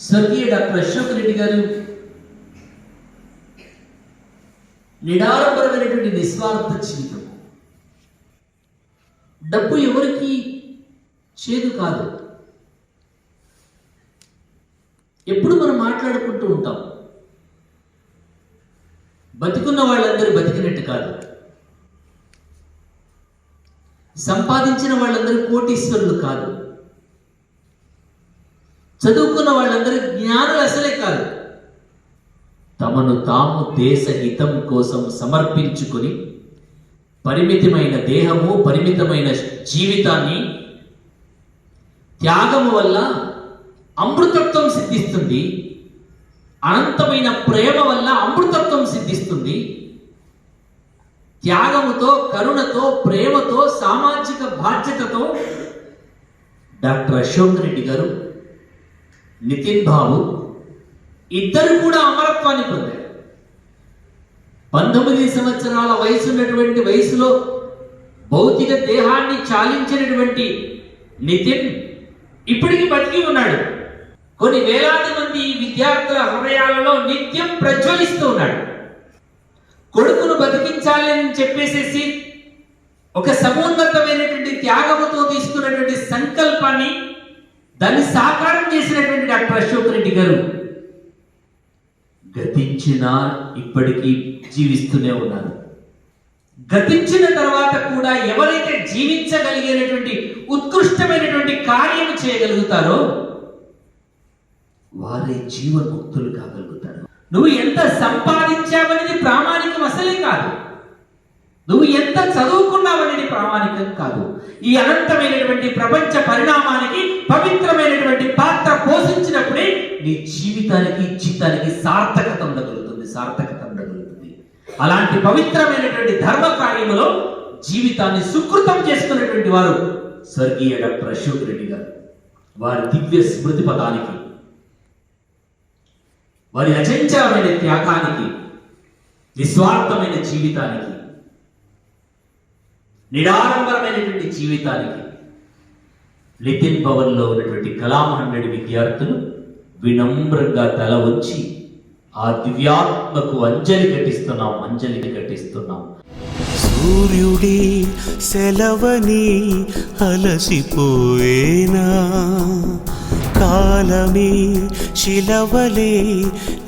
స్వర్గీయ డాక్టర్ అశోక్ రెడ్డి గారు నిడారంబరమైనటువంటి నిస్వార్థ జీవితం. డబ్బు ఎవరికి చేదు కాదు. ఎప్పుడు మనం మాట్లాడుకుంటూ ఉంటాం, బతికున్న వాళ్ళందరూ బతికినట్టు కాదు, సంపాదించిన వాళ్ళందరూ కోటీశ్వరులు కాదు, చదువుకున్న వాళ్ళందరూ జ్ఞానులు అసలే కాదు. తమను తాము దేశ హితం కోసం సమర్పించుకొని పరిమితమైన దేహము, పరిమితమైన జీవితాన్ని త్యాగము వల్ల అమృతత్వం సిద్ధిస్తుంది. అనంతమైన ప్రేమ వల్ల అమృతత్వం సిద్ధిస్తుంది. త్యాగముతో, కరుణతో, ప్రేమతో, సామాజిక బాధ్యతతో డాక్టర్ అశోక్ రెడ్డి గారు, నితిన్ బాబు ఇద్దరు కూడా అమరత్వాన్ని పొందారు. 19 సంవత్సరాల వయసున్నటువంటి వయసులో భౌతిక దేహాన్ని చాలించినటువంటి నితిన్ ఇప్పటికీ బతికి ఉన్నాడు. కొన్ని వేలాది మంది విద్యార్థుల హృదయాలలో నిత్యం ప్రజ్వలిస్తూ ఉన్నాడు. కొడుకును బతికించాలి అని చెప్పేసేసి ఒక సమున్నతమైనటువంటి త్యాగముతో తీసుకున్నటువంటి సంకల్పాన్ని దాన్ని సాకారం చేసినటువంటి డాక్టర్ అశోక్ రెడ్డి గారు గతించినా ఇప్పటికీ జీవిస్తూనే ఉన్నారు. గతించిన తర్వాత కూడా ఎవరైతే జీవించగలిగేటువంటి ఉత్కృష్టమైనటువంటి కార్యం చేయగలుగుతారో వారే జీవన్ముక్తులు కాగలుగుతారు. నువ్వు ఎంత సంపాదించావనేది ప్రామాణికం అసలే కాదు. నువ్వు ఎంత చదువుకున్నావనేది ప్రామాణికం కాదు. ఈ అనంతమైనటువంటి ప్రపంచ పరిణామానికి పవిత్రమైనటువంటి పాత్ర పోషించినప్పుడే నీ జీవితానికి, జీవితానికి సార్థకత ఉండగలుగుతుంది. అలాంటి పవిత్రమైనటువంటి ధర్మ కార్యములో జీవితాన్ని సుకృతం చేసుకున్నటువంటి వారు స్వర్గీయ డాక్టర్ అశోక్ రెడ్డి గారు. వారి దివ్య స్మృతి పదానికి, వారి అచంచలమైన త్యాగానికి, నిస్వార్థమైన జీవితానికి, నిడారంబరమైనటువంటి జీవితానికి నితిన్ భవన్లో ఉన్నటువంటి కళామహండడి విద్యార్థులు వినమ్రంగా తల వచ్చి ఆ దివ్యాత్మకు అంజలి ఘటిస్తున్నాం. సూర్యుడి సెలవని అలసిపోయేనా, కాలమే శిలవలే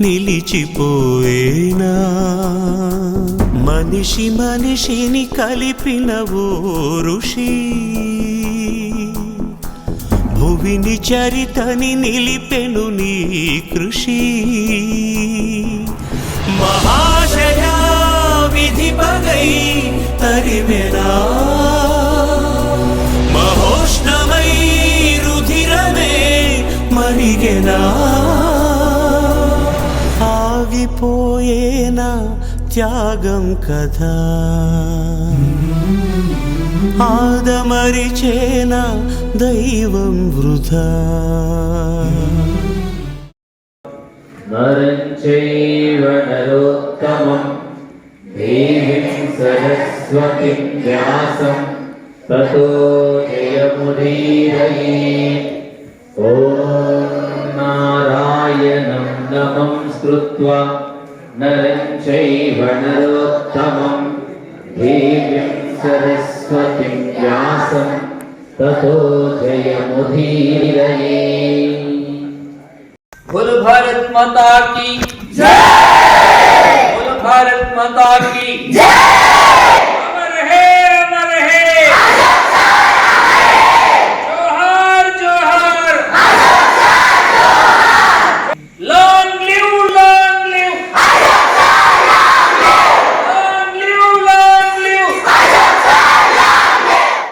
నిలిచిపోయేనా, మనిషిని కలిపిన ఓ ఋషి, భువిని చరితని నిలిపెను నీ కృషి. మహాశయ విధి పగై తరిమెనా, మహోష్ణమై రుధిరమే మరిగెనా, ఆగిపోయేనా త్యాగం కదా, ఆదమరిచేనా దైవం వృధా. నరం చైవ నరోత్తమం దేవీం సరస్వతిం వ్యాసం తతో జయముదీరయేత్. ఓం నారాయణం నమస్కృత్వా నరం చైవ నరోత్తమం దేవీం సరస్వతిం వ్యాసం తతో జయముదీరయేత్. बोलो भारत माता की जय, बोलो भारत माता की जय।